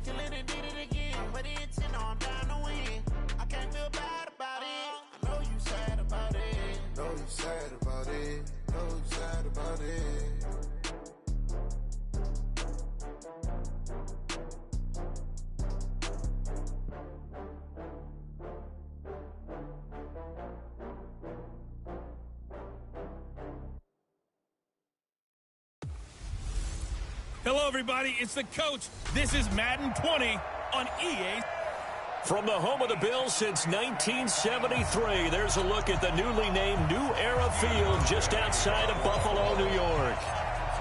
killing and did it again. But the intent, no, I'm down to win. I can't feel bad about it. I know you sad about it. Know you sad about it. Know you sad about it. Hello, everybody. It's the coach. This is Madden 20 on EA. From the home of the Bills since 1973, there's a look at the newly named New Era Field just outside of Buffalo, New York.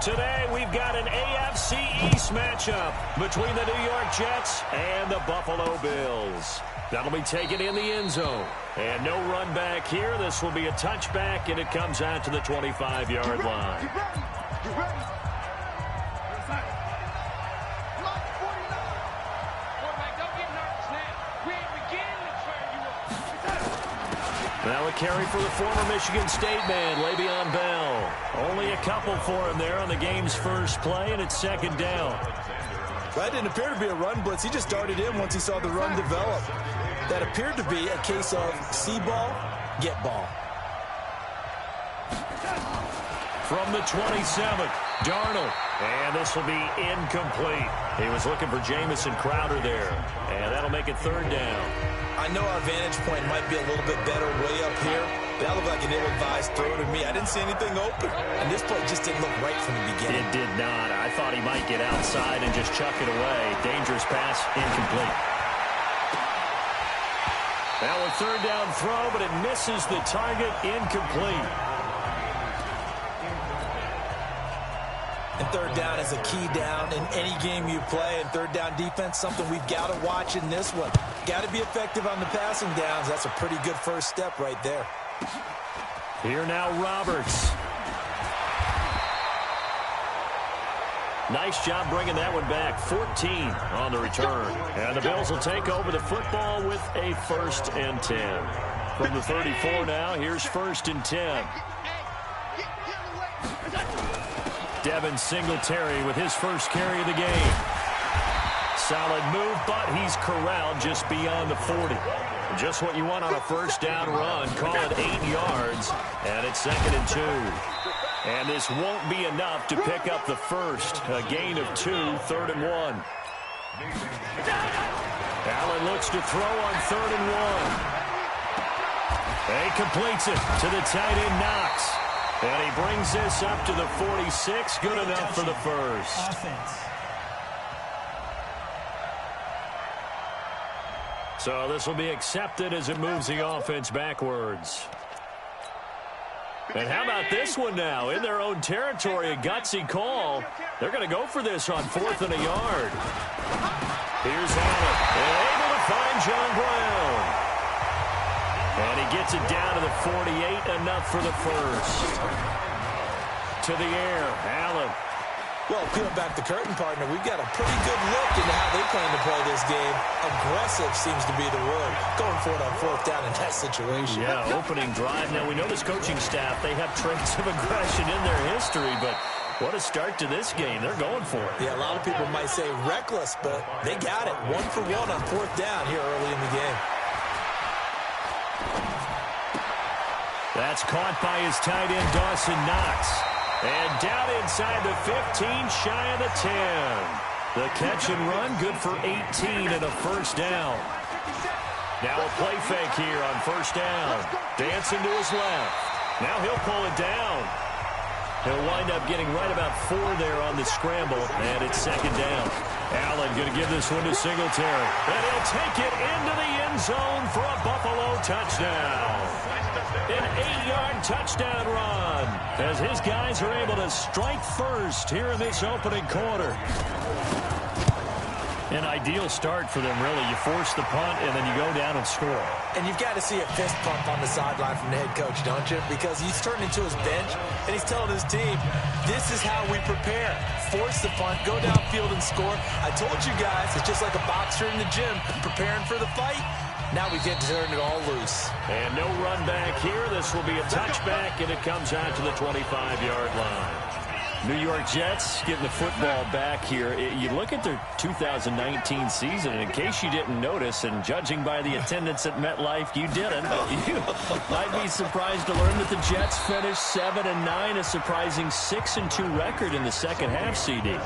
Today, we've got an AFC East matchup between the New York Jets and the Buffalo Bills. That'll be taken in the end zone. And no run back here. This will be a touchback, and it comes out to the 25-yard line. You ready? Now a carry for the former Michigan State man, Le'Veon Bell. Only a couple for him there on the game's first play, and it's second down. That didn't appear to be a run blitz. He just darted in once he saw the run develop. That appeared to be a case of see ball, get ball. From the 27, Darnold. And this will be incomplete. He was looking for Jamison Crowder there. And that'll make it third down. I know our vantage point might be a little bit better way up here. That looked like an ill-advised throw to me. I didn't see anything open. And this play just didn't look right from the beginning. It did not. I thought he might get outside and just chuck it away. Dangerous pass, incomplete. Now a third down throw, but it misses the target, incomplete. And third down is a key down in any game you play. And third down defense, something we've got to watch in this one. Got to be effective on the passing downs. That's a pretty good first step right there. Here now, Roberts. Nice job bringing that one back. 14 on the return. And the Bills will take over the football with a 1st and 10. From the 34 now, here's 1st and 10. Devin Singletary with his first carry of the game. Solid move, but he's corralled just beyond the 40. Just what you want on a first down run. Call it 8 yards, and it's 2nd and 2. And this won't be enough to pick up the first. A gain of 2, 3rd and 1. Allen looks to throw on 3rd and 1. He completes it to the tight end, Knox. And he brings this up to the 46. Good enough for the first. So this will be accepted as it moves the offense backwards. And how about this one now? In their own territory, a gutsy call. They're going to go for this on 4th and a yard. Here's Allen. And able to find John Brown. And he gets it down to the 48, enough for the first. To the air, Allen. Well, peeling back the curtain, partner, we've got a pretty good look into how they plan to play this game. Aggressive seems to be the word. Going for it on 4th down in that situation. Yeah, opening drive. Now, we know this coaching staff, they have traits of aggression in their history, but what a start to this game. They're going for it. Yeah, a lot of people might say reckless, but they got it. 1 for 1 on 4th down here early in the game. That's caught by his tight end, Dawson Knox. And down inside the 15, shy of the 10. The catch and run, good for 18 and a first down. Now a play fake here on 1st down. Dancing to his left. Now he'll pull it down. He'll wind up getting right about 4 there on the scramble, and it's 2nd down. Allen going to give this one to Singletary. And he'll take it into the end zone for a Buffalo touchdown. An 8-yard touchdown run as his guys are able to strike first here in this opening quarter. An ideal start for them, really. You force the punt, and then you go down and score. And you've got to see a fist pump on the sideline from the head coach, don't you? Because he's turned into his bench, and he's telling his team, this is how we prepare. Force the punt, go downfield and score. I told you guys, it's just like a boxer in the gym preparing for the fight. Now we get to turn it all loose. And no run back here. This will be a touchback, and it comes out to the 25-yard line. New York Jets getting the football back here. You look at their 2019 season, and in case you didn't notice, and judging by the attendance at MetLife, you didn't. You might be surprised to learn that the Jets finished 7-9, a surprising 6-2 record in the second half, CD.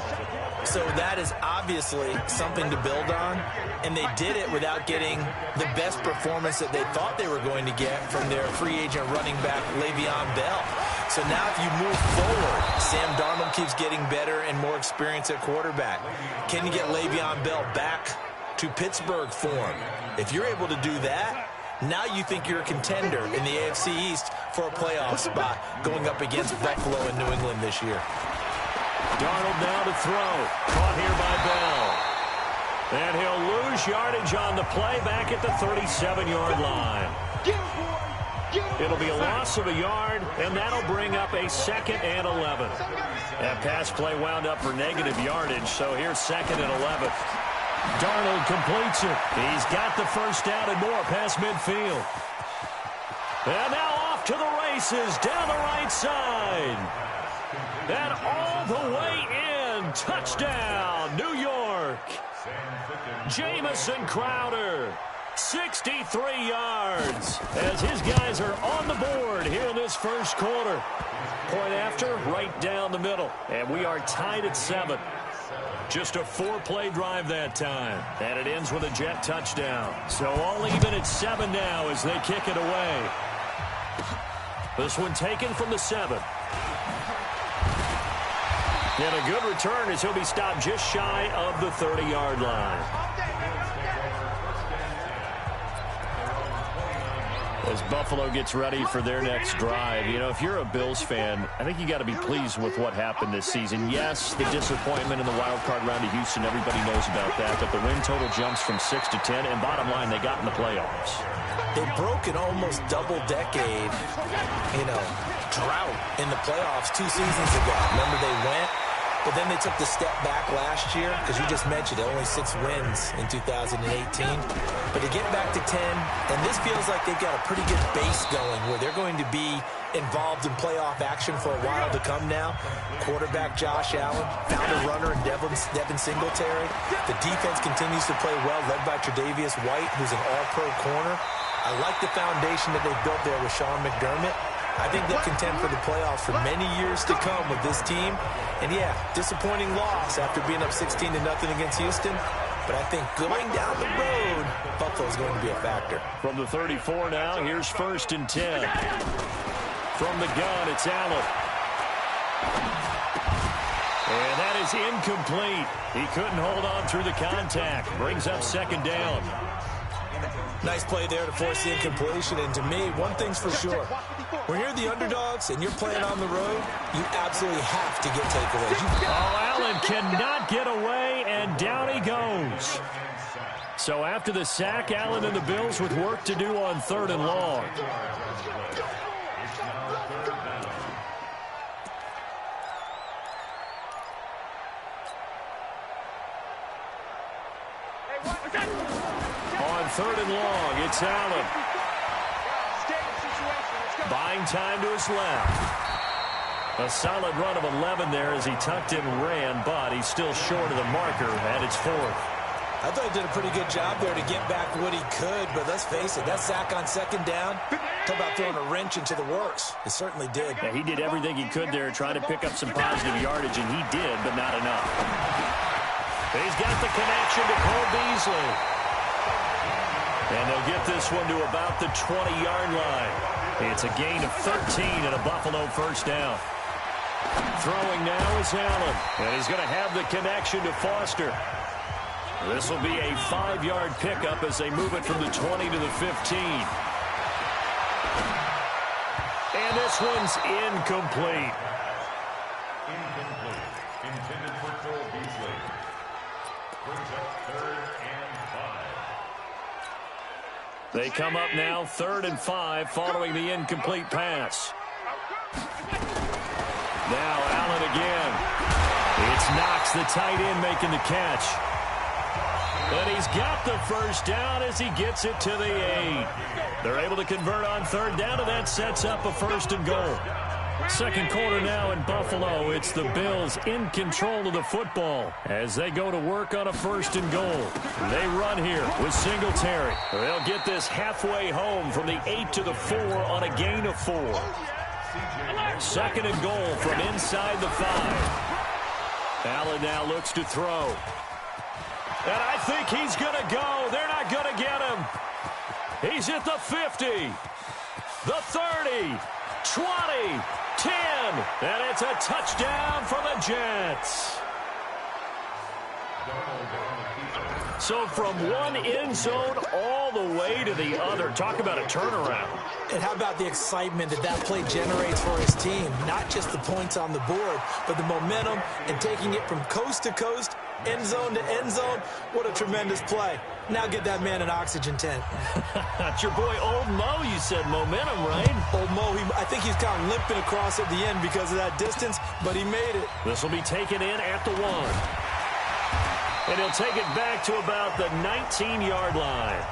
So that is obviously something to build on, and they did it without getting the best performance that they thought they were going to get from their free agent running back, Le'Veon Bell. So now if you move forward, Sam Darnold keeps getting better and more experience at quarterback. Can you get Le'Veon Bell back to Pittsburgh form? If you're able to do that, now you think you're a contender in the AFC East for a playoff spot going up against Buffalo and New England this year. Darnold now to throw. Caught here by Bell. And he'll lose yardage on the play back at the 37-yard line. It'll be a loss of a yard, and that'll bring up a 2nd and 11. That pass play wound up for negative yardage, so here's 2nd and 11. Darnold completes it. He's got the first down and more past midfield. And now off to the races down the right side. And all the way in. Touchdown, New York. Jamison Crowder, 63 yards, as his guys are on the board here in this first quarter. Point after, right down the middle. And we are tied at 7. Just a 4-play drive that time. And it ends with a Jet touchdown. So all even at 7 now as they kick it away. This one taken from the 7. And a good return as he'll be stopped just shy of the 30-yard line. As Buffalo gets ready for their next drive, you know, if you're a Bills fan, I think you got to be pleased with what happened this season. Yes, the disappointment in the wild card round to Houston, everybody knows about that, but the win total jumps from 6 to 10, and bottom line, they got in the playoffs. They broke an almost double-decade, drought in the playoffs 2 seasons ago. Remember, they went, but then they took the step back last year, because you just mentioned it, only 6 wins in 2018. But to get back to 10, and this feels like they've got a pretty good base going where they're going to be involved in playoff action for a while to come now. Quarterback Josh Allen, found a runner in Devin Singletary. The defense continues to play well, led by Tre'Davious White, who's an all-pro corner. I like the foundation that they've built there with Sean McDermott. I think they'll contend for the playoffs for many years to come with this team. And yeah, disappointing loss after being up 16-0 against Houston. But I think going down the road, Buffalo's going to be a factor. From the 34 now, here's 1st and 10. From the gun, it's Allen. And that is incomplete. He couldn't hold on through the contact. Brings up 2nd down. Nice play there to force the incompletion. And to me, one thing's for sure. When you're the underdogs and you're playing on the road, you absolutely have to get takeaways. Allen cannot get away, and down he goes. So after the sack, Allen and the Bills with work to do on 3rd and long. On 3rd and long, it's Allen. Buying time to his left. A solid run of 11 there as he tucked in and ran, but he's still short of the marker, and it's 4th. I thought he did a pretty good job there to get back what he could, but let's face it, that sack on 2nd down, talk about throwing a wrench into the works. It certainly did. Yeah, he did everything he could there, trying to pick up some positive yardage, and he did, but not enough. He's got the connection to Cole Beasley. And they'll get this one to about the 20-yard line. It's a gain of 13 and a Buffalo 1st down. Throwing now is Allen, and he's going to have the connection to Foster. This will be a 5-yard pickup as they move it from the 20 to the 15. And this one's incomplete. Incomplete. Intended for Cole Beasley. Brings up 3rd and 5. They come up now 3rd and 5 following the incomplete pass. Now Allen again. It's Knox, the tight end, making the catch. And he's got the 1st down as he gets it to the 8. They're able to convert on 3rd down, and that sets up a 1st and goal. Second quarter now in Buffalo. It's the Bills in control of the football as they go to work on a 1st and goal. They run here with Singletary. They'll get this halfway home from the 8 to the 4 on a gain of 4. 2nd and goal from inside the 5. Allen now looks to throw. And I think he's going to go. They're not going to get him. He's at the 50, the 30, 20, 10, and it's a touchdown for the Jets. So from one end zone all the way to the other. Talk about a turnaround. And how about the excitement that play generates for his team? Not just the points on the board, but the momentum and taking it from coast to coast, end zone to end zone. What a tremendous play. Now get that man an oxygen tent. That's your boy Old Mo, you said. Momentum, right? Old Mo, I think he's kind of limping across at the end because of that distance, but he made it. This will be taken in at the 1. And he'll take it back to about the 19-yard line.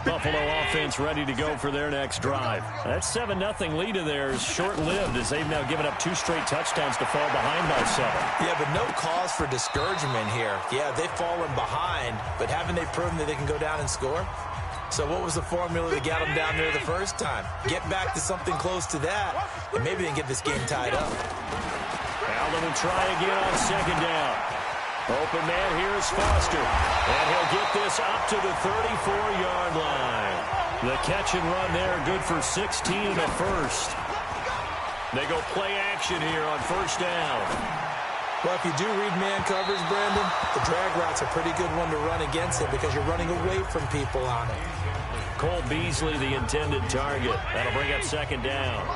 Buffalo offense ready to go for their next drive. That 7-0 lead of theirs short-lived as they've now given up 2 straight touchdowns to fall behind by 7. Yeah, but no cause for discouragement here. Yeah, they've fallen behind, but haven't they proven that they can go down and score? So what was the formula that got them down there the first time? Get back to something close to that, and maybe they can get this game tied up. Allen will try again on 2nd down. Open man here is Foster. And he'll get this up to the 34-yard line. The catch and run there, good for 16 and a 1st. They go play action here on 1st down. Well, if you do read man coverage, Brandon, the drag route's a pretty good one to run against it because you're running away from people on it. Cole Beasley, the intended target. That'll bring up 2nd down.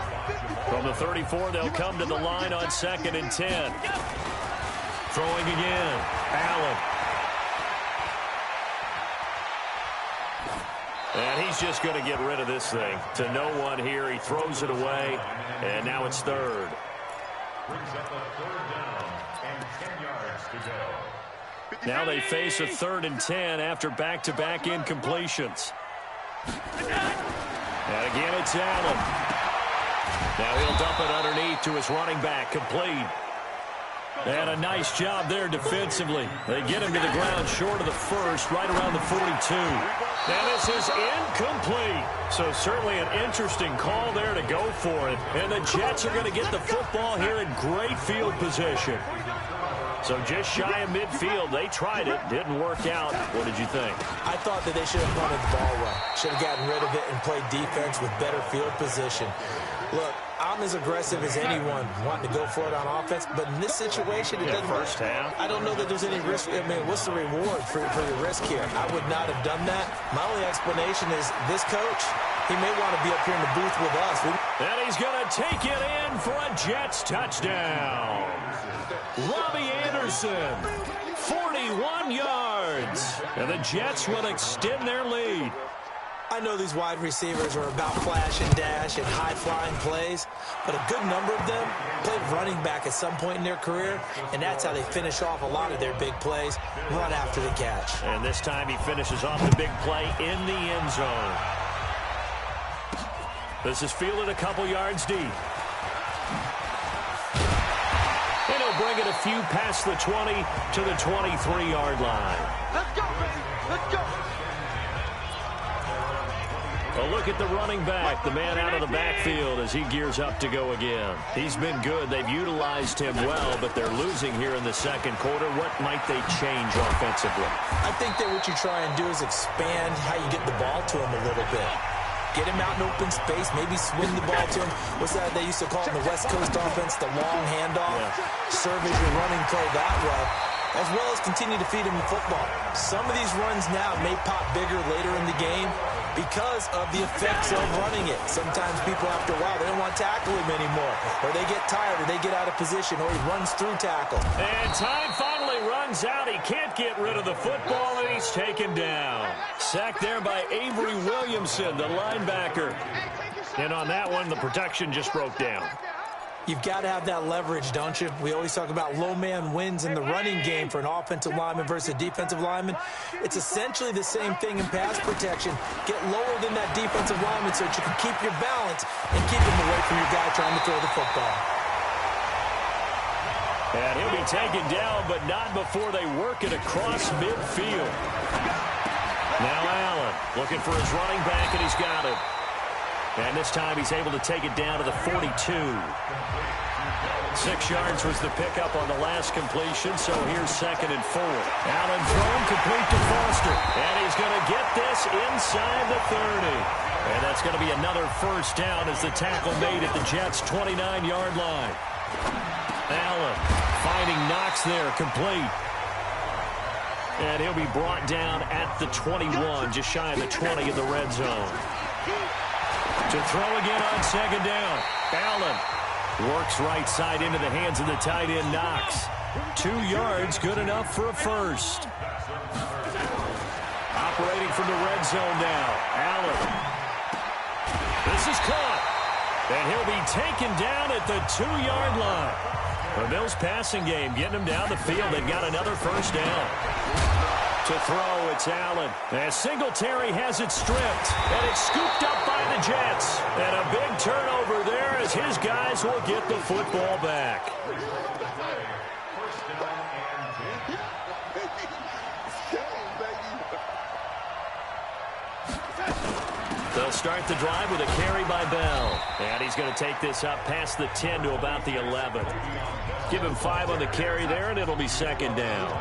From the 34, they'll come to the line on 2nd and 10. Throwing again. Allen. And he's just going to get rid of this thing. To no one here. He throws it away. And now it's 3rd. Brings up a 3rd down and 10 yards to go. Now they face a 3rd and 10 after back-to-back incompletions. And again it's Allen. Now he'll dump it underneath to his running back. Complete. And a nice job there defensively. They get him to the ground short of the 1st, right around the 42. And this is incomplete. So certainly an interesting call there to go for it. And the Jets are going to get the football here in great field position. So just shy of midfield. They tried it. Didn't work out. What did you think? I thought that they should have punted the ball well. Should have gotten rid of it and played defense with better field position. Look, I'm as aggressive as anyone wanting to go for it on offense, but in this situation, it doesn't. First half. I don't know that there's any risk. I mean, what's the reward for your risk here? I would not have done that. My only explanation is this coach, he may want to be up here in the booth with us. And he's going to take it in for a Jets touchdown. Robbie Anderson, 41 yards. And the Jets will extend their lead. I know these wide receivers are about flash and dash and high-flying plays, but a good number of them played running back at some point in their career, and that's how they finish off a lot of their big plays, run after the catch. And this time he finishes off the big play in the end zone. This is fielded a couple yards deep. And he'll bring it a few past the 20 to the 23-yard line. Let's go, baby. Let's go. A look at the running back, the man out of the backfield as he gears up to go again. He's been good. They've utilized him well, but they're losing here in the second quarter. What might they change offensively? I think that what you try and do is expand how you get the ball to him a little bit. Get him out in open space, maybe swing the ball to him. What's that they used to call it in the West Coast offense, the long handoff? Yeah. Serve as your running play that way, as well as continue to feed him the football. Some of these runs now may pop bigger later in the game because of the effects of running it. Sometimes people, after a while, they don't want to tackle him anymore, or they get tired, or they get out of position, or he runs through tackle. And time finally runs out. He can't get rid of the football, and he's taken down. Sacked there by Avery Williamson, the linebacker. And on that one, the protection just broke down. You've got to have that leverage, don't you? We always talk about low man wins in the running game for an offensive lineman versus a defensive lineman. It's essentially the same thing in pass protection. Get lower than that defensive lineman so that you can keep your balance and keep him away from your guy trying to throw the football. And he'll be taken down, but not before they work it across midfield. Now Allen looking for his running back, and he's got it. And this time he's able to take it down to the 42. 6 yards was the pickup on the last completion, so here's 2nd and 4. Allen thrown complete to Foster. And he's going to get this inside the 30. And that's going to be another first down as the tackle made at the Jets' 29-yard line. Allen finding Knox there, complete. And he'll be brought down at the 21, just shy of the 20 in the red zone. To throw again on 2nd down. Allen works right side into the hands of the tight end, Knox. 2 yards, good enough for a first. Operating from the red zone now. Allen. This is caught. And he'll be taken down at the 2-yard line. The Bills passing game getting him down the field. They've got another first down. To throw, it's Allen. And Singletary has it stripped. And it's scooped up by the Jets. And a big turnover there as his guys will get the football back. They'll start the drive with a carry by Bell. And he's going to take this up past the 10 to about the 11. Give him 5 on the carry there, and it'll be 2nd down.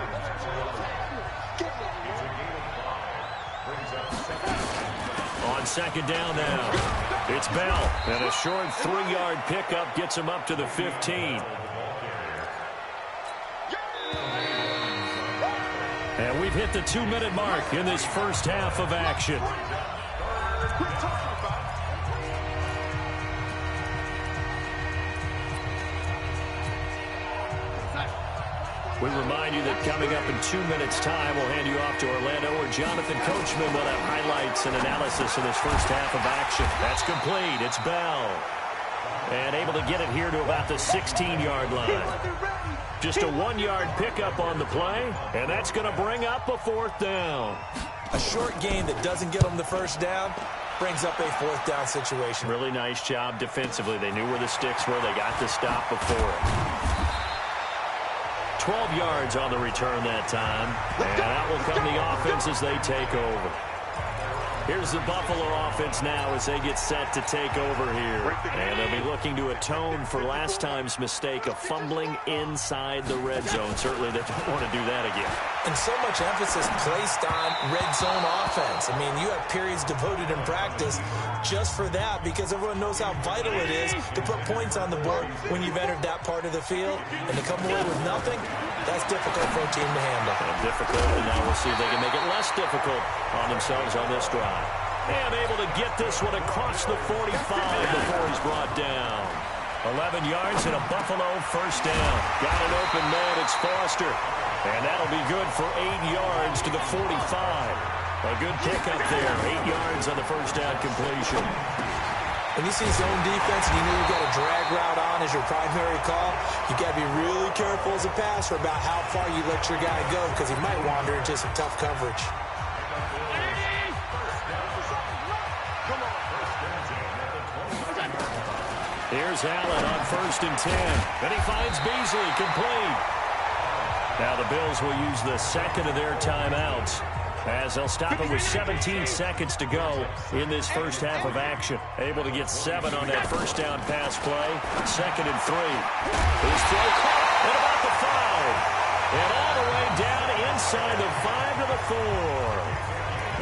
On 2nd down now, it's Bell, and a short 3-yard pickup gets him up to the 15. And we've hit the 2-minute mark in this first half of action. We remind you that coming up in 2 minutes' time, we'll hand you off to Orlando, where Jonathan Coachman will have highlights and analysis of this first half of action. That's complete. It's Bell. And able to get it here to about the 16-yard line. Just a 1-yard pickup on the play, and that's going to bring up a 4th down. A short gain that doesn't get them the first down brings up a 4th down situation. Really nice job defensively. They knew where the sticks were. They got the stop before it. 12 yards on the return that time. And out will come the offense as they take over. Here's the Buffalo offense now as they get set to take over here. And they'll be looking to atone for last time's mistake of fumbling inside the red zone. Certainly they don't want to do that again. And so much emphasis placed on red zone offense. I mean, you have periods devoted in practice just for that, because everyone knows how vital it is to put points on the board when you've entered that part of the field. And to come away with nothing, that's difficult for a team to handle. And difficult, and now we'll see if they can make it less difficult on themselves on this drive. And able to get this one across the 45 before he's brought down. 11 yards and a Buffalo first down. Got an open man, it's Foster. And that'll be good for 8 yards to the 45. A good pickup there, 8 yards on the first down completion. When you see zone defense and you know you've got a drag route on as your primary call, you've got to be really careful as a passer about how far you let your guy go, because he might wander into some tough coverage. Here's Allen on 1st and 10. And he finds Beasley, complete. Now the Bills will use the second of their timeouts as they'll stop it with 17 seconds to go in this first half of action. Able to get 7 on that first down pass play. 2nd and 3. His throw caught at about the 5. And all the way down inside the 5 to the 4.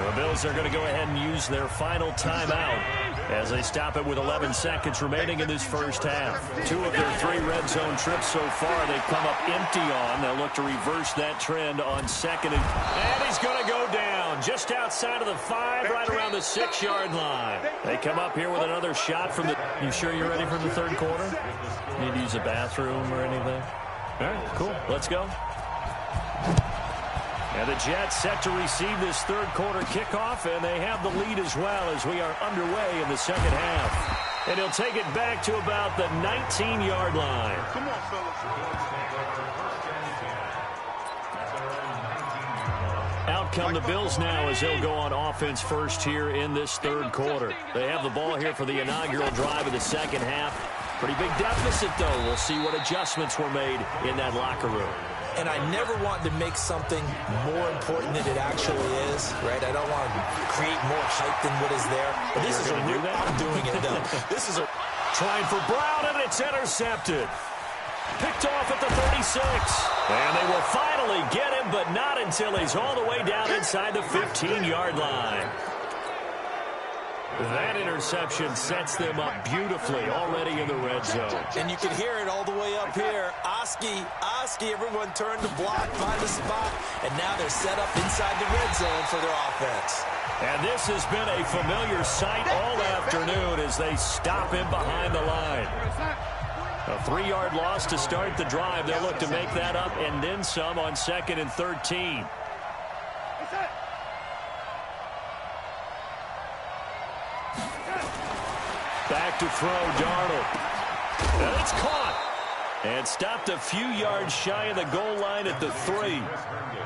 The Bills are going to go ahead and use their final timeout as they stop it with 11 seconds remaining in this first half. 2 of their 3 red zone trips so far they've come up empty on. They'll look to reverse that trend on 2nd. And he's going to go down just outside of the 5, right around the 6-yard line. They come up here with another shot from the... You sure you're ready for the third quarter? Need to use a bathroom or anything? All right, cool. Let's go. And the Jets set to receive this third quarter kickoff, and they have the lead as well as we are underway in the second half. And he'll take it back to about the 19-yard line. Come on, fellas. Out come the Bills now as they'll go on offense first here in this third quarter. They have the ball here for the inaugural drive of the second half. Pretty big deficit, though. We'll see what adjustments were made in that locker room. And I never want to make something more important than it actually is, right? I don't want to create more hype than what is there. But this is a real, I'm doing it, though. This is a... Trying for Brown, and it's intercepted. Picked off at the 36. And they will finally get him, but not until he's all the way down inside the 15-yard line. That interception sets them up beautifully already in the red zone. And you can hear it all the way up here. Oski, everyone turned to block, find a spot, and now they're set up inside the red zone for their offense. And this has been a familiar sight all afternoon as they stop him behind the line. A 3-yard loss to start the drive. They'll look to make that up and then some on 2nd and 13. Back to throw, Darnold. And it's caught. And stopped a few yards shy of the goal line at the 3.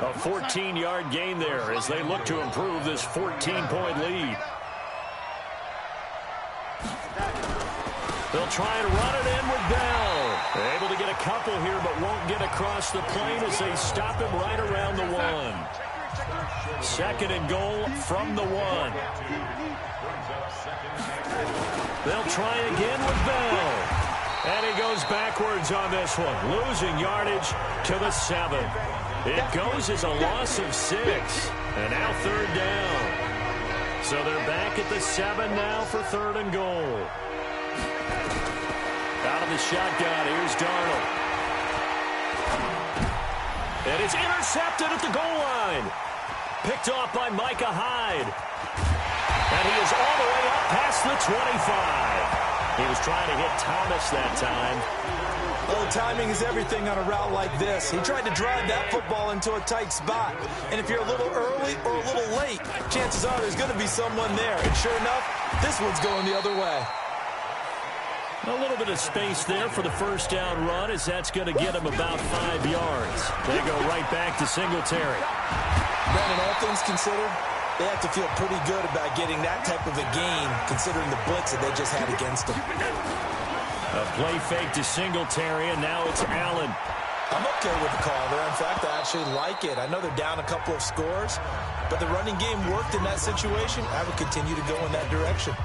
A 14-yard gain there as they look to improve this 14-point lead. They'll try and run it in with Bell. Able to get a couple here, but won't get across the plane as they stop him right around the 1. 2nd and goal from the 1. They'll try again with Bell. And he goes backwards on this one, losing yardage to the 7. It goes as a loss of 6. And now 3rd down. So they're back at the 7 now for 3rd and goal. Out of the shotgun, here's Darnold. And it's intercepted at the goal line. Picked off by Micah Hyde. And he is all the way up past the 25. He was trying to hit Thomas that time. Well, timing is everything on a route like this. He tried to drive that football into a tight spot. And if you're a little early or a little late, chances are there's going to be someone there. And sure enough, this one's going the other way. A little bit of space there for the first down run as that's going to get him about 5 yards. They go right back to Singletary. Brandon, all things considered, they have to feel pretty good about getting that type of a game considering the blitz that they just had against them. A play fake to Singletary, and now it's Allen. I'm okay with the call there. In fact, I actually like it. I know they're down a couple of scores, but the running game worked in that situation. I would continue to go in that direction.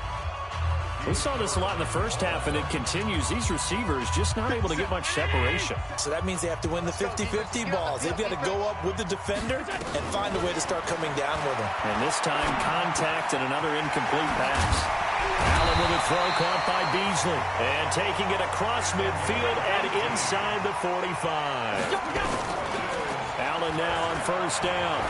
We saw this a lot in the first half, and it continues. These receivers just not able to get much separation. So that means they have to win the 50-50 balls. They've got to go up with the defender and find a way to start coming down with them. And this time, contact and another incomplete pass. Allen with a throw caught by Beasley. And taking it across midfield and inside the 45. Allen now on first down.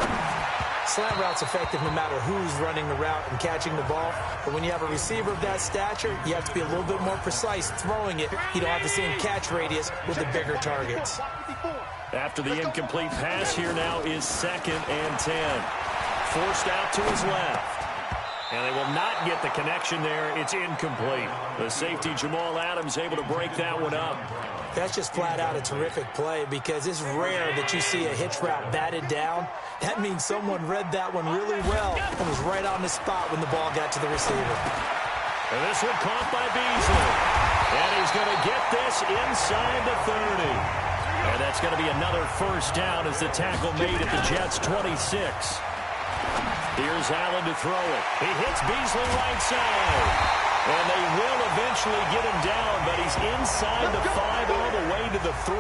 Slant route's effective no matter who's running the route and catching the ball. But when you have a receiver of that stature, you have to be a little bit more precise throwing it. You don't have the same catch radius with the bigger targets. After the incomplete pass, here now is 2nd and 10. Forced out to his left. And they will not get the connection there. It's incomplete. The safety, Jamal Adams, able to break that one up. That's just flat out a terrific play because it's rare that you see a hitch route batted down. That means someone read that one really well and was right on the spot when the ball got to the receiver. And this one caught by Beasley. And he's going to get this inside the 30. And that's going to be another first down as the tackle made at the Jets' 26. Here's Allen to throw it. He hits Beasley right side. And they will eventually get him down, but he's inside the 5 all the way to the 3.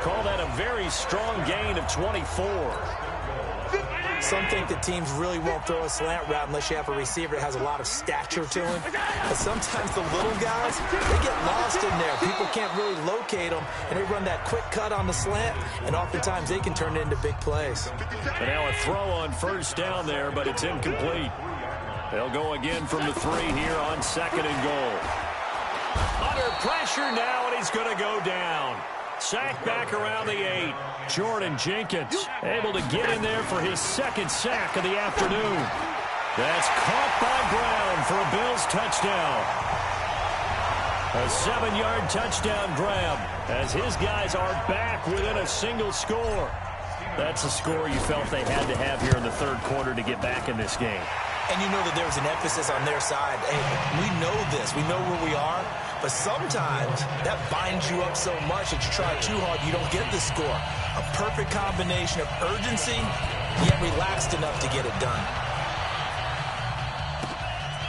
Call that a very strong gain of 24. Some think that teams really won't throw a slant route unless you have a receiver that has a lot of stature to him. But sometimes the little guys, they get lost in there. People can't really locate them, and they run that quick cut on the slant, and oftentimes they can turn it into big plays. And now a throw on first down there, but it's incomplete. They'll go again from the 3 here on 2nd and goal. Under pressure now, and he's going to go down. Sacked back around the 8. Jordan Jenkins able to get in there for his 2nd sack of the afternoon. That's caught by Brown for a Bills touchdown. A 7-yard touchdown grab as his guys are back within a single score. That's a score you felt they had to have here in the third quarter to get back in this game. And you know that there's an emphasis on their side. Hey, we know this. We know where we are. But sometimes that binds you up so much that you try too hard, you don't get the score. A perfect combination of urgency, yet relaxed enough to get it done.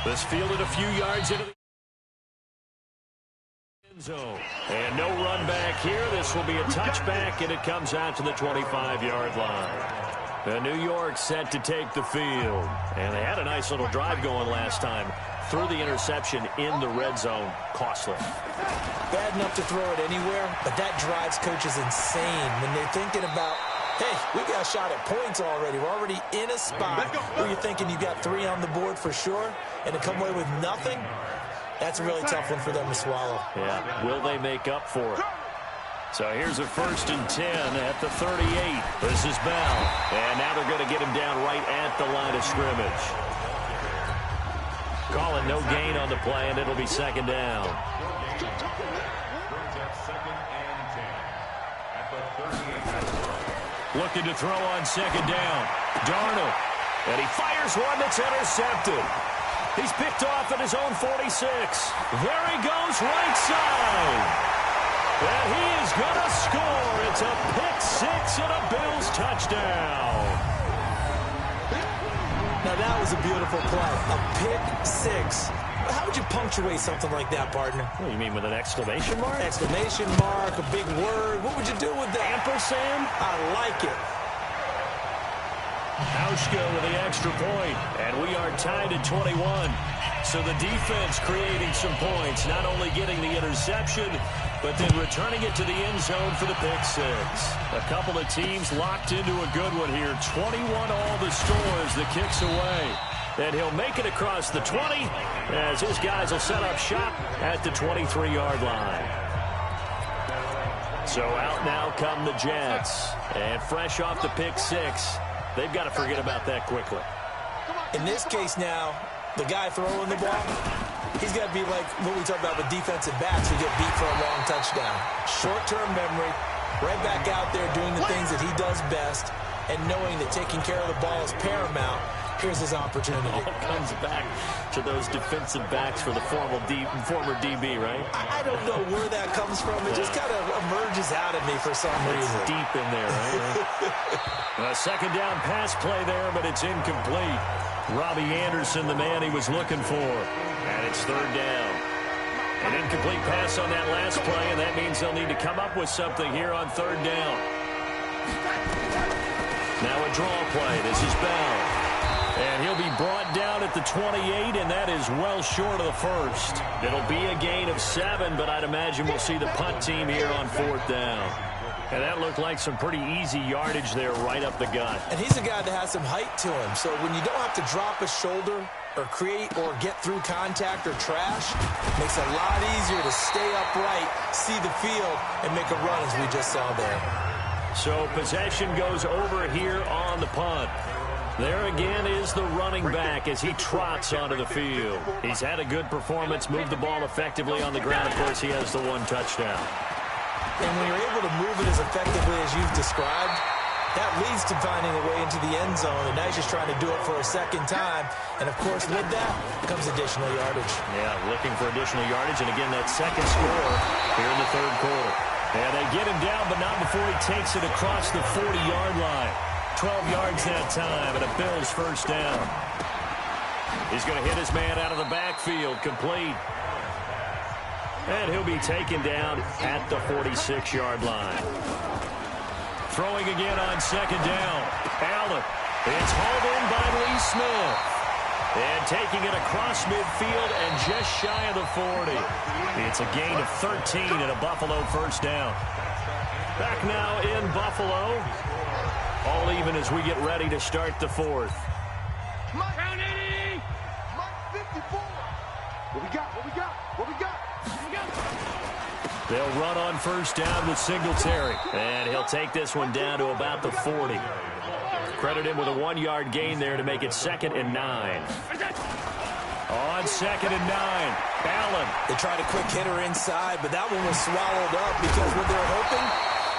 This fielded a few yards into the end zone. And no run back here. This will be a touchback, and it comes out to the 25-yard line. And New York set to take the field. And they had a nice little drive going last time. Threw the interception in the red zone. Costly. Bad enough to throw it anywhere, but that drives coaches insane when they're thinking about, hey, we got a shot at points already. We're already in a spot where you're thinking you got 3 on the board for sure, and to come away with nothing, that's a really tough one for them to swallow. Yeah, will they make up for it? So here's a 1st and 10 at the 38. This is Bell. And now they're going to get him down right at the line of scrimmage. Calling no gain on the play, and it'll be 2nd down. Looking to throw on 2nd down. Darnold. And he fires one that's intercepted. He's picked off at his own 46. There he goes right side. And he is going to score. It's a pick-6 and a Bills touchdown. Now, that was a beautiful play. A pick-6. How would you punctuate something like that, partner? What do you mean, with an exclamation mark? Exclamation mark, a big word. What would you do with that? Ampersand? I like it. Hauschka with the extra point, and we are tied at 21. So the defense creating some points, not only getting the interception, but then returning it to the end zone for the pick-6. A couple of teams locked into a good one here. 21 all the scores, the kicks away. And he'll make it across the 20 as his guys will set up shop at the 23-yard line. So out now come the Jets. And fresh off the pick-6, they've got to forget about that quickly. In this case now, the guy throwing the ball, he's got to be like what we talk about with defensive backs who get beat for a long touchdown. Short-term memory, right back out there doing the things that he does best, and knowing that taking care of the ball is paramount. Here's his opportunity. All comes back to those defensive backs for the former DB, right? I don't know where that comes from. It just kind of emerges out of me for some reason. It's deep in there, right? A 2nd down pass play there, but it's incomplete. Robbie Anderson, the man he was looking for. And it's 3rd down. An incomplete pass on that last play, and that means they'll need to come up with something here on 3rd down. Now a draw play. This is Bell. And he'll be brought down at the 28, and that is well short of the 1st. It'll be a gain of 7, but I'd imagine we'll see the punt team here on 4th down. And that looked like some pretty easy yardage there right up the gut. And he's a guy that has some height to him, so when you don't have to drop a shoulder or create or get through contact or trash, it makes it a lot easier to stay upright, see the field, and make a run as we just saw there. So possession goes over here on the punt. There again is the running back as he trots onto the field. He's had a good performance, moved the ball effectively on the ground. Of course, he has the 1 touchdown. And when you're able to move it as effectively as you've described, that leads to finding a way into the end zone, and now he's just trying to do it for a 2nd time. And, of course, with that comes additional yardage. Yeah, looking for additional yardage, and again, that 2nd score here in the 3rd quarter. And they get him down, but not before he takes it across the 40-yard line. 12 yards that time, and a Bills 1st down. He's going to hit his man out of the backfield, complete. And he'll be taken down at the 46-yard line. Throwing again on 2nd down. Allen. It's hauled in by Lee Smith. And taking it across midfield and just shy of the 40. It's a gain of 13 and a Buffalo 1st down. Back now in Buffalo. All even as we get ready to start the 4th. Round 80. Mike 54. What we got? What we got? What we got? They'll run on 1st down with Singletary. And he'll take this one down to about the 40. Credit him with a 1-yard gain there to make it 2nd and 9. On 2nd and 9. Allen. They tried a quick hitter inside, but that one was swallowed up because when they're hoping,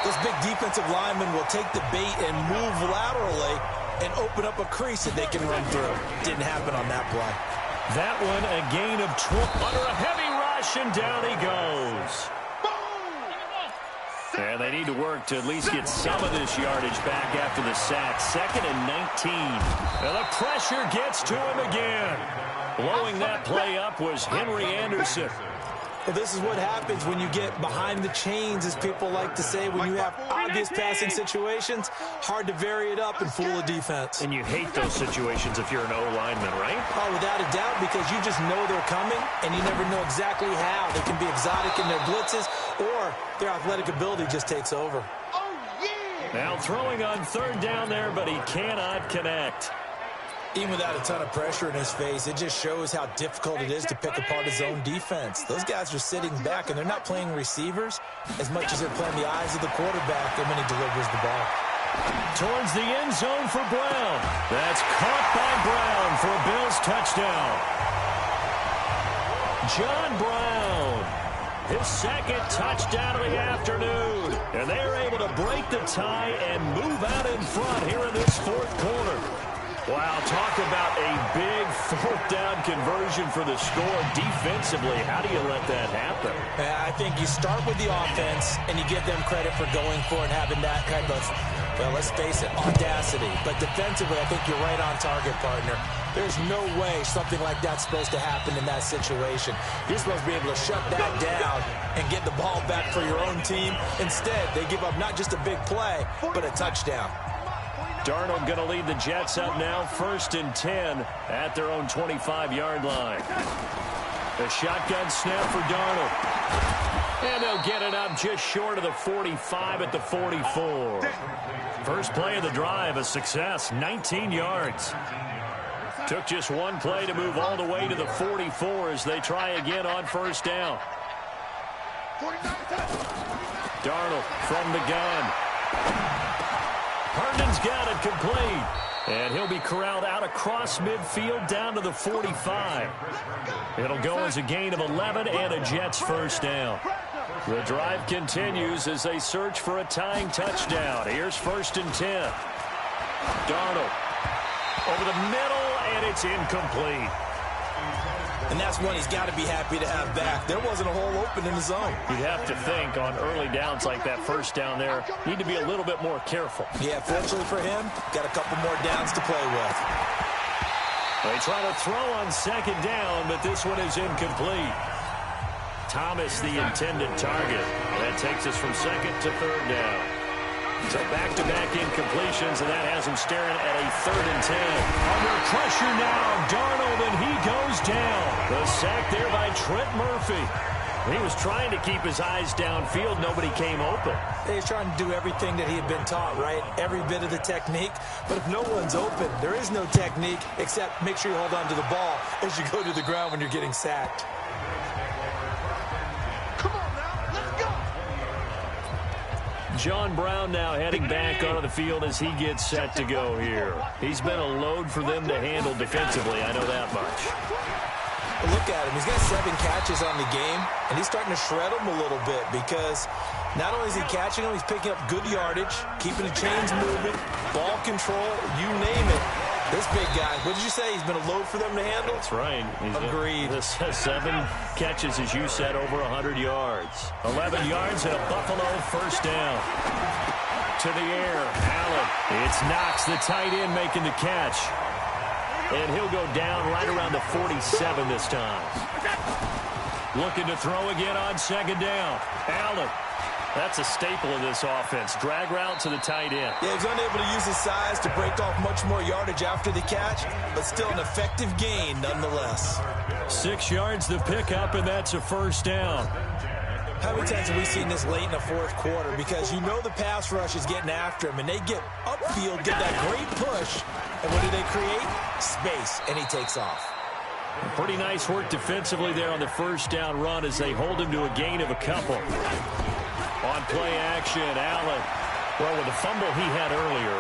those big defensive linemen will take the bait and move laterally and open up a crease that they can run through. Didn't happen on that play. That one a gain of 12 under a heavy rush, and down he goes. And they need to work to at least get some of this yardage back after the sack. 2nd and 19. And the pressure gets to him again. Blowing that play up was Henry Anderson. Well, this is what happens when you get behind the chains, as people like to say. When you have obvious passing situations, hard to vary it up and fool a defense. And you hate those situations if you're an O-lineman, right? Oh, without a doubt, because you just know they're coming, and you never know exactly how. They can be exotic in their blitzes, or their athletic ability just takes over. Now throwing on 3rd down there, but he cannot connect. Even without a ton of pressure in his face, it just shows how difficult it is to pick apart his own defense. Those guys are sitting back, and they're not playing receivers as much as they're playing the eyes of the quarterback when he delivers the ball. Towards the end zone for Brown. That's caught by Brown for a Bills touchdown. John Brown, his 2nd touchdown of the afternoon. And they're able to break the tie and move out in front here in this 4th quarter. Wow, talk about a big 4th down conversion for the score. Defensively, how do you let that happen? I think you start with the offense, and you give them credit for going for it and having that type of, well, let's face it, audacity. But defensively, I think you're right on target, partner. There's no way something like that's supposed to happen in that situation. You're supposed to be able to shut that down and get the ball back for your own team. Instead, they give up not just a big play, but a touchdown. Darnold going to lead the Jets up now, 1st and 10 at their own 25-yard line. The shotgun snap for Darnold. And they'll get it up just short of the 45 at the 44. First play of the drive, a success, 19 yards. Took just one play to move all the way to the 44 as they try again on 1st down. Darnold from the gun. Herndon's got it complete. And he'll be corralled out across midfield down to the 45. It'll go as a gain of 11 and a Jets 1st down. The drive continues as they search for a tying touchdown. Here's 1st and 10. Darnold over the middle, and it's incomplete. And that's one he's got to be happy to have back. There wasn't a hole open in the zone. You'd have to think on early downs like that 1st down there, need to be a little bit more careful. Yeah, fortunately for him, got a couple more downs to play with. They try to throw on 2nd down, but this one is incomplete. Thomas, the intended target. That takes us from 2nd to 3rd down. So back-to-back incompletions, and that has him staring at a 3rd and 10. Under pressure now, Darnold, and he goes down. The sack there by Trent Murphy. He was trying to keep his eyes downfield. Nobody came open. He's trying to do everything that he had been taught, right? Every bit of the technique. But if no one's open, there is no technique except make sure you hold on to the ball as you go to the ground when you're getting sacked. John Brown now heading back onto the field as he gets set to go here. He's been a load for them to handle defensively, I know that much. Well, look at him. He's got 7 catches on the game, and he's starting to shred them a little bit because not only is he catching them, he's picking up good yardage, keeping the chains moving, ball control, you name it. This big guy, what did you say? He's been a load for them to handle? That's right. Agreed. This has 7 catches, as you said, over 100 yards. 11 yards and a Buffalo 1st down. To the air, Allen. It's Knox, the tight end, making the catch. And he'll go down right around the 47 this time. Looking to throw again on 2nd down. Allen. That's a staple of this offense. Drag route to the tight end. Yeah, he's unable to use his size to break off much more yardage after the catch, but still an effective gain nonetheless. 6 yards the pickup, and that's a 1st down. How many times have we seen this late in the 4th quarter? Because you know the pass rush is getting after him, and they get upfield, get that great push, and what do they create? Space, and he takes off. Pretty nice work defensively there on the 1st down run as they hold him to a gain of a couple. On play action, Allen Well, with the fumble he had earlier,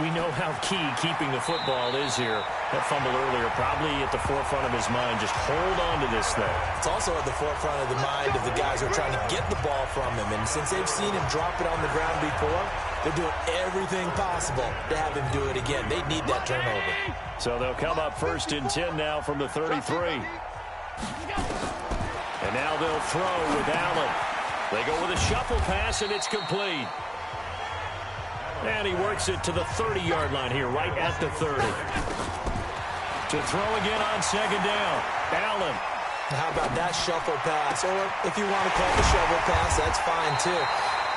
we know how key keeping the football is here. That fumble earlier probably at the forefront of his mind. Just hold on to this thing. It's also at the forefront of the mind of the guys who are trying to get the ball from him. And since they've seen him drop it on the ground before, they're doing everything possible to have him do it again. They need that turnover. So they'll come up 1st and 10 now from the 33. And now they'll throw with Allen. They go with a shuffle pass, and it's complete. And he works it to the 30-yard line here, right at the 30. To throw again on 2nd down. Allen. How about that shuffle pass? Or if you want to call it a shovel pass, that's fine too.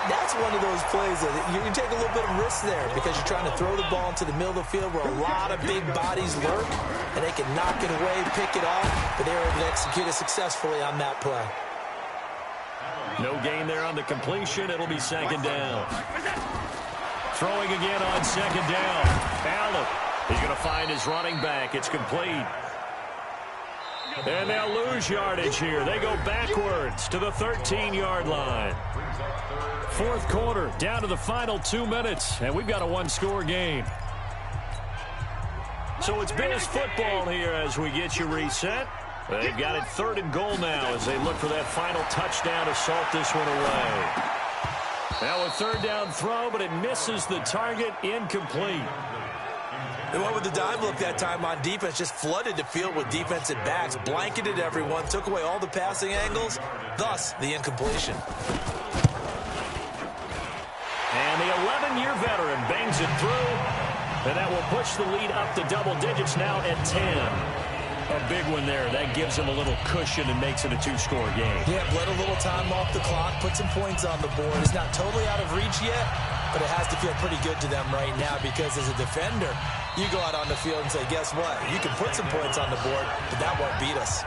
That's one of those plays that you can take a little bit of risk there because you're trying to throw the ball into the middle of the field where a lot of big bodies lurk, and they can knock it away, pick it off, but they were able to execute it successfully on that play. No gain there on the completion. It'll be 2nd down. Throwing again on 2nd down. Allen. He's going to find his running back. It's complete. And they'll lose yardage here. They go backwards to the 13-yard line. 4th quarter, down to the final 2 minutes, and we've got a one-score game. So it's Bills football here as we get you reset. They've got it 3rd and goal now as they look for that final touchdown to salt this one away. Now a 3rd down throw, but it misses the target, incomplete. They went with the dime look that time on defense, just flooded the field with defensive backs, blanketed everyone, took away all the passing angles, thus the incompletion. And the 11-year veteran bangs it through, and that will push the lead up to double digits now at 10. A big one there. That gives them a little cushion and makes it a 2-score game. Yeah, let a little time off the clock, put some points on the board. It's not totally out of reach yet, but it has to feel pretty good to them right now because as a defender, you go out on the field and say, guess what? You can put some points on the board, but that won't beat us.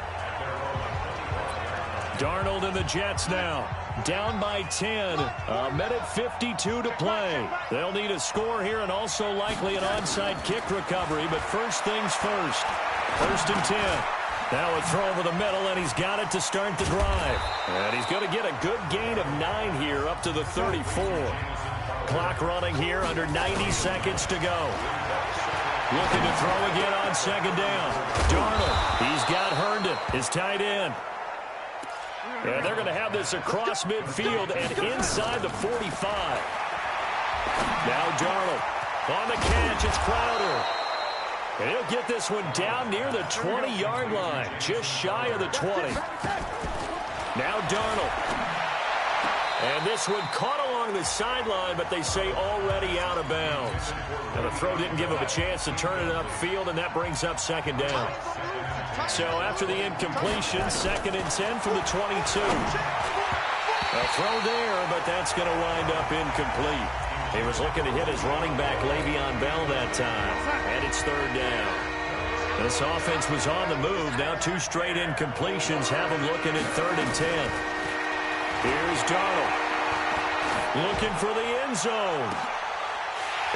Darnold and the Jets now. Down by 10. A minute 52 to play. They'll need a score here and also likely an onside kick recovery, but first things first. 1st and 10. Now a throw over the middle, and he's got it to start the drive. And he's going to get a good gain of 9 here up to the 34. Clock running here under 90 seconds to go. Looking to throw again on 2nd down. Darnold, he's got Herndon, his tight end. And they're going to have this across midfield and inside the 45. Now Darnold on the catch. It's Crowder. And he'll get this one down near the 20-yard line, just shy of the 20. Now Darnold. And this one caught along the sideline, but they say already out of bounds. And the throw didn't give him a chance to turn it upfield, and that brings up 2nd down. So after the incompletion, 2nd and 10 from the 22. A throw there, but that's going to wind up incomplete. He was looking to hit his running back, Le'Veon Bell, that time. And it's 3rd down. This offense was on the move. Now 2 straight incompletions have him looking at 3rd and 10. Here's Darnold. Looking for the end zone.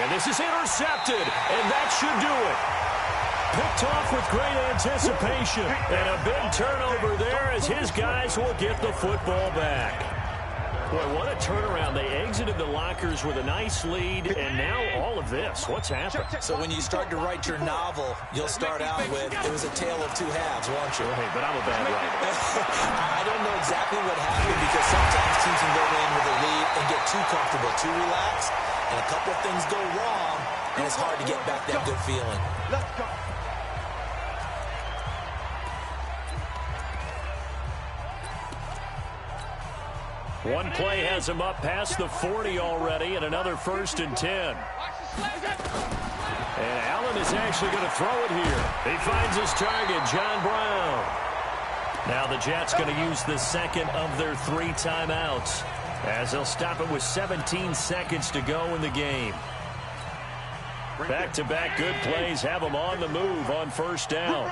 And this is intercepted. And that should do it. Picked off with great anticipation. And a big turnover there as his guys will get the football back. Boy, what a turnaround. They exited the lockers with a nice lead, and now all of this. What's happened? So when you start to write your novel, you'll start out with, it was a tale of 2 halves, won't you? Hey, but I'm a bad writer. I don't know exactly what happened because sometimes teams can go in with a lead and get too comfortable, too relaxed, and a couple of things go wrong, and it's hard to get back that good feeling. Let's go. One play has him up past the 40 already, and another 1st and 10. And Allen is actually going to throw it here. He finds his target, John Brown. Now the Jets going to use the 2nd of their 3 timeouts as they'll stop it with 17 seconds to go in the game. Back-to-back good plays have them on the move on 1st down.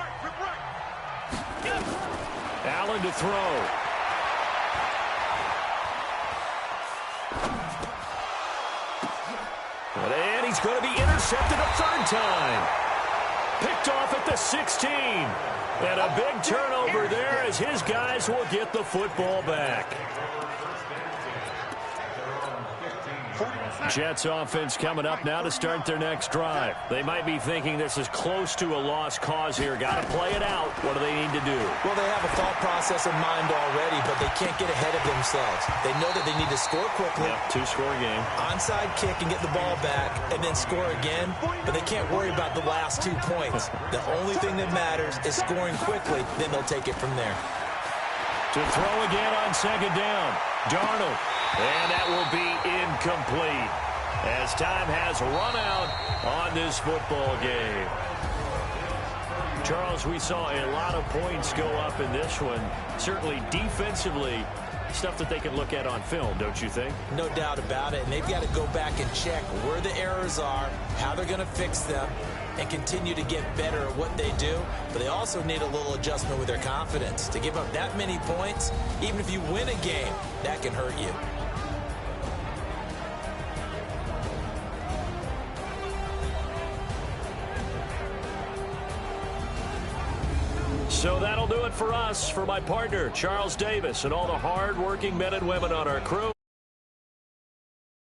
Allen to throw. And he's going to be intercepted a 3rd time. Picked off at the 16. And a big turnover there as his guys will get the football back. Jets offense coming up now to start their next drive. They might be thinking this is close to a lost cause here. Got to play it out. What do they need to do? Well, they have a thought process in mind already, but they can't get ahead of themselves. They know that they need to score quickly. Yep, two-score game. Onside kick and get the ball back and then score again, but they can't worry about the last 2 points. The only thing that matters is scoring quickly, then they'll take it from there. To throw again on second down. Darnold. And that will be incomplete as time has run out on this football game. Charles, we saw a lot of points go up in this one. Certainly defensively, stuff that they can look at on film, don't you think? No doubt about it. And they've got to go back and check where the errors are, how they're going to fix them, and continue to get better at what they do. But they also need a little adjustment with their confidence. To give up that many points, even if you win a game, that can hurt you. So that'll do it for us. For my partner, Charles Davis, and all the hard-working men and women on our crew.